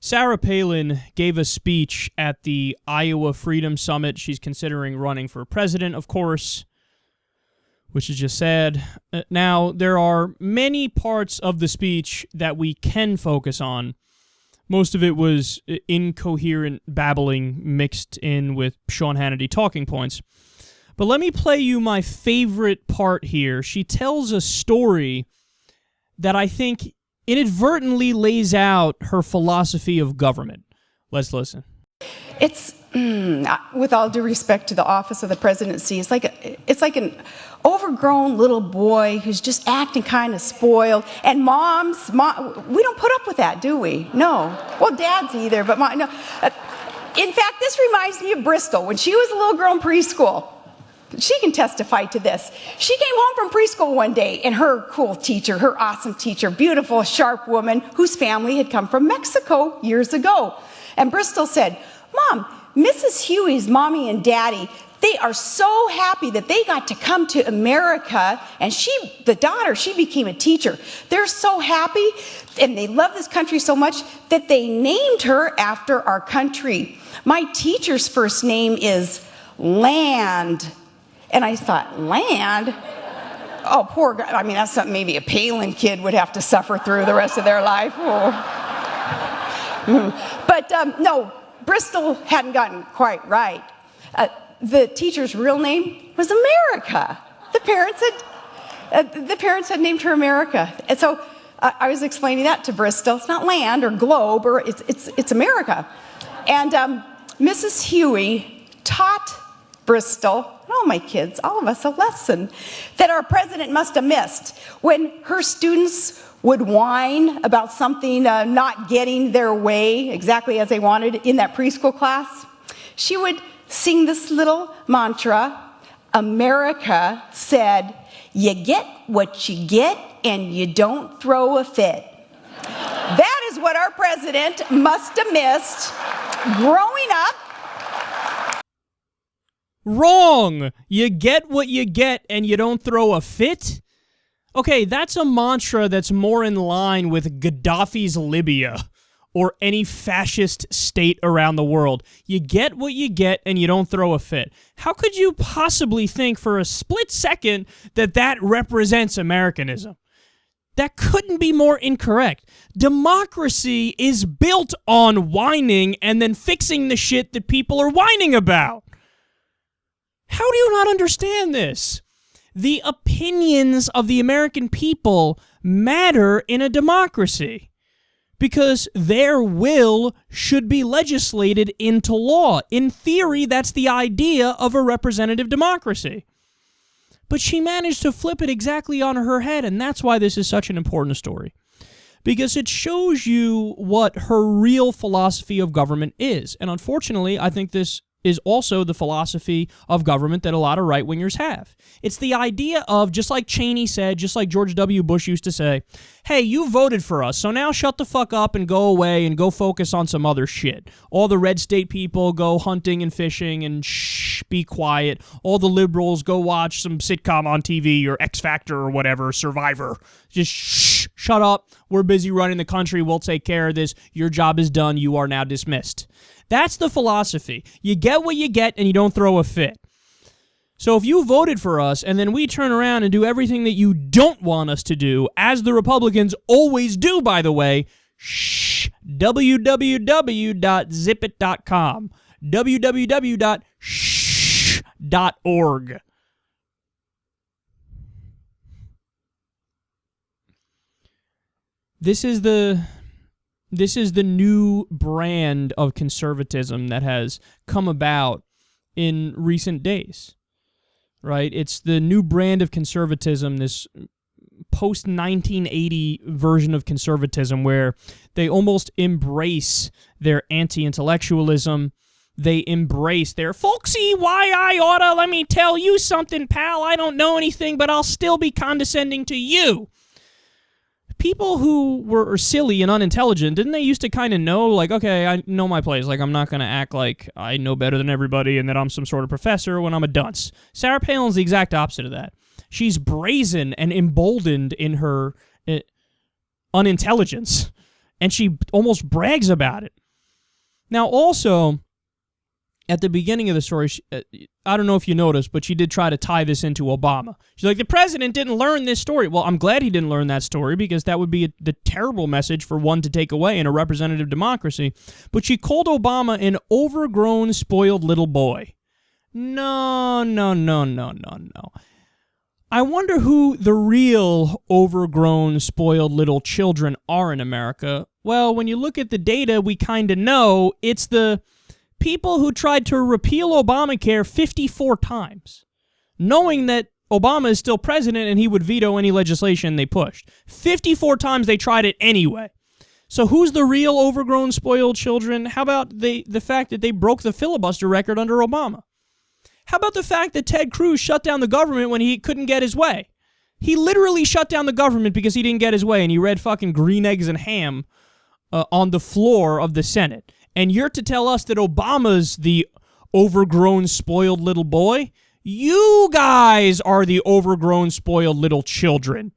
Sarah Palin gave a speech at the Iowa Freedom Summit. She's considering running for president, of course, which is just sad. Now, there are many parts of the speech that we can focus on. Most of it was incoherent babbling mixed in with Sean Hannity talking points. But let me play you my favorite part here. She tells a story that I think inadvertently lays out her philosophy of government. Let's listen. It's, with all due respect to the office of the presidency, it's like an overgrown little boy who's just acting kind of spoiled. And we don't put up with that, do we? No. Well, dads either, but no. In fact, this reminds me of Bristol when she was a little girl in preschool. She can testify to this. She came home from preschool one day, and her cool teacher, her awesome teacher, beautiful, sharp woman whose family had come from Mexico years ago. And Bristol said, "Mom, Mrs. Huey's mommy and daddy, they are so happy that they got to come to America, and the daughter, she became a teacher. They're so happy, and they love this country so much that they named her after our country. My teacher's first name is Land." And I thought, land? Oh, poor guy. I mean, that's something maybe a Palin kid would have to suffer through the rest of their life. Oh. But no, Bristol hadn't gotten quite right. The teacher's real name was America. The parents had named her America. And so I was explaining that to Bristol. It's not land or globe, or it's America. And Mrs. Huey taught Bristol, all my kids, all of us, a lesson that our president must have missed. When her students would whine about something not getting their way exactly as they wanted in that preschool class, she would sing this little mantra. America said, "You get what you get and you don't throw a fit." That is what our president must have missed growing up. Wrong! You get what you get and you don't throw a fit? Okay, that's a mantra that's more in line with Gaddafi's Libya or any fascist state around the world. You get what you get and you don't throw a fit. How could you possibly think for a split second that that represents Americanism? That couldn't be more incorrect. Democracy is built on whining and then fixing the shit that people are whining about. How do you not understand this? The opinions of the American people matter in a democracy because their will should be legislated into law. In theory, that's the idea of a representative democracy. But she managed to flip it exactly on her head, and that's why this is such an important story. Because it shows you what her real philosophy of government is. And unfortunately, I think this is also the philosophy of government that a lot of right-wingers have. It's the idea of, just like Cheney said, just like George W. Bush used to say, hey, you voted for us, so now shut the fuck up and go away and go focus on some other shit. All the red state people go hunting and fishing and shh, be quiet. All the liberals go watch some sitcom on TV or X Factor or whatever, Survivor. Just shh, shut up. We're busy running the country. We'll take care of this. Your job is done. You are now dismissed. That's the philosophy. You get what you get and you don't throw a fit. So if you voted for us and then we turn around and do everything that you don't want us to do, as the Republicans always do, by the way, shh, www.zipit.com, www.shh.org. This is the new brand of conservatism that has come about in recent days, right? It's the new brand of conservatism, this post-1980 version of conservatism where they almost embrace their anti-intellectualism. They embrace their folksy, why I oughta, let me tell you something, pal, I don't know anything, but I'll still be condescending to you. People who were silly and unintelligent, didn't they used to kind of know, like, okay, I know my place. Like, I'm not going to act like I know better than everybody and that I'm some sort of professor when I'm a dunce. Sarah Palin's the exact opposite of that. She's brazen and emboldened in her unintelligence. And she almost brags about it. Now, also, at the beginning of the story, I don't know if you noticed, but she did try to tie this into Obama. She's like, the president didn't learn this story. Well, I'm glad he didn't learn that story, because that would be the terrible message for one to take away in a representative democracy. But she called Obama an overgrown, spoiled little boy. No. I wonder who the real overgrown, spoiled little children are in America. Well, when you look at the data, we kind of know it's the people who tried to repeal Obamacare 54 times, knowing that Obama is still president and he would veto any legislation they pushed. 54 times they tried it anyway. So who's the real overgrown, spoiled children? How about the fact that they broke the filibuster record under Obama? How about the fact that Ted Cruz shut down the government when he couldn't get his way? He literally shut down the government because he didn't get his way, and he read fucking Green Eggs and Ham on the floor of the Senate. And you're to tell us that Obama's the overgrown, spoiled little boy? You guys are the overgrown, spoiled little children.